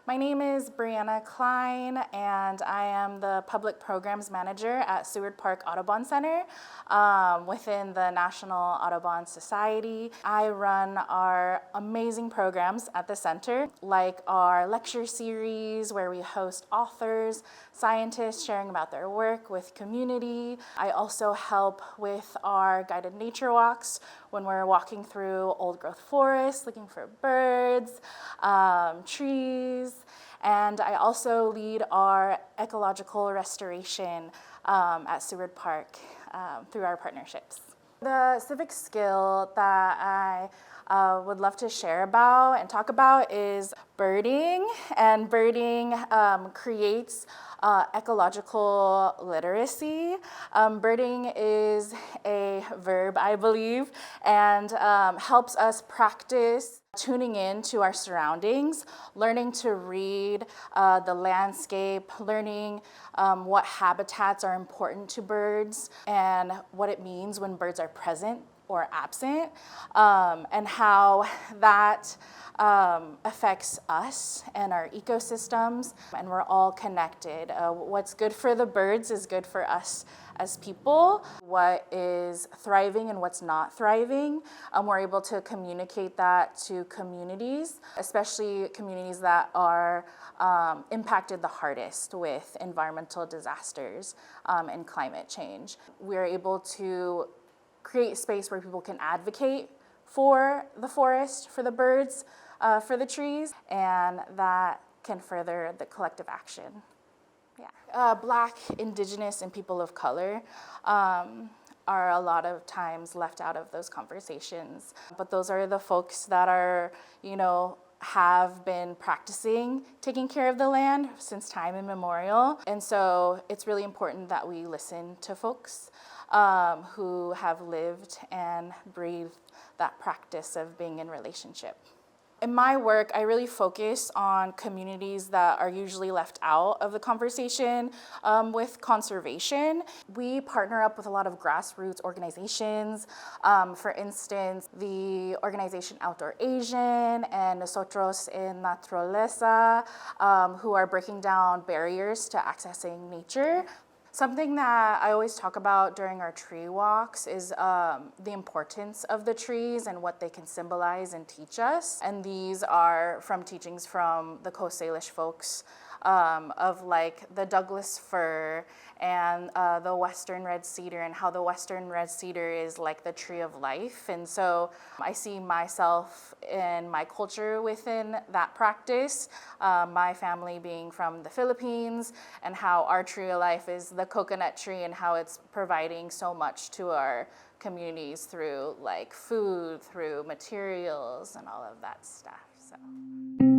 My name is Brianna Klein, and I am the Public Programs Manager at Seward Park Audubon Center within the National Audubon Society. I run our amazing programs at the center, like our lecture series where we host authors, scientists sharing about their work with community. I also help with our guided nature walks when we're walking through old growth forests, looking for birds, trees. And I also lead our ecological restoration at Seward Park through our partnerships. The civic skill that I would love to share about and talk about is birding. And birding creates ecological literacy. Birding is a verb, I believe, and helps us practice tuning in to our surroundings, learning to read the landscape, learning what habitats are important to birds and what it means when birds are present or absent, and how that affects us and our ecosystems, and we're all connected. What's good for the birds is good for us as people. What is thriving and what's not thriving, we're able to communicate that to communities, especially communities that are impacted the hardest with environmental disasters and climate change. We're able to create space where people can advocate for the forest, for the birds, for the trees, and that can further the collective action. Yeah. Black, Indigenous, and people of color are a lot of times left out of those conversations. But those are the folks that are, have been practicing taking care of the land since time immemorial. And so it's really important that we listen to folks who have lived and breathed that practice of being in relationship. In my work, I really focus on communities that are usually left out of the conversation with conservation. We partner up with a lot of grassroots organizations. For instance, the organization Outdoor Asian and Nosotros en Naturaleza, who are breaking down barriers to accessing nature. Something that I always talk about during our tree walks is the importance of the trees and what they can symbolize and teach us. And these are from teachings from the Coast Salish folks of like the Douglas fir and the Western red cedar, and how the Western red cedar is like the tree of life. And so I see myself and my culture within that practice, my family being from the Philippines, and how our tree of life is the coconut tree and how it's providing so much to our communities through like food, through materials, and all of that stuff. So.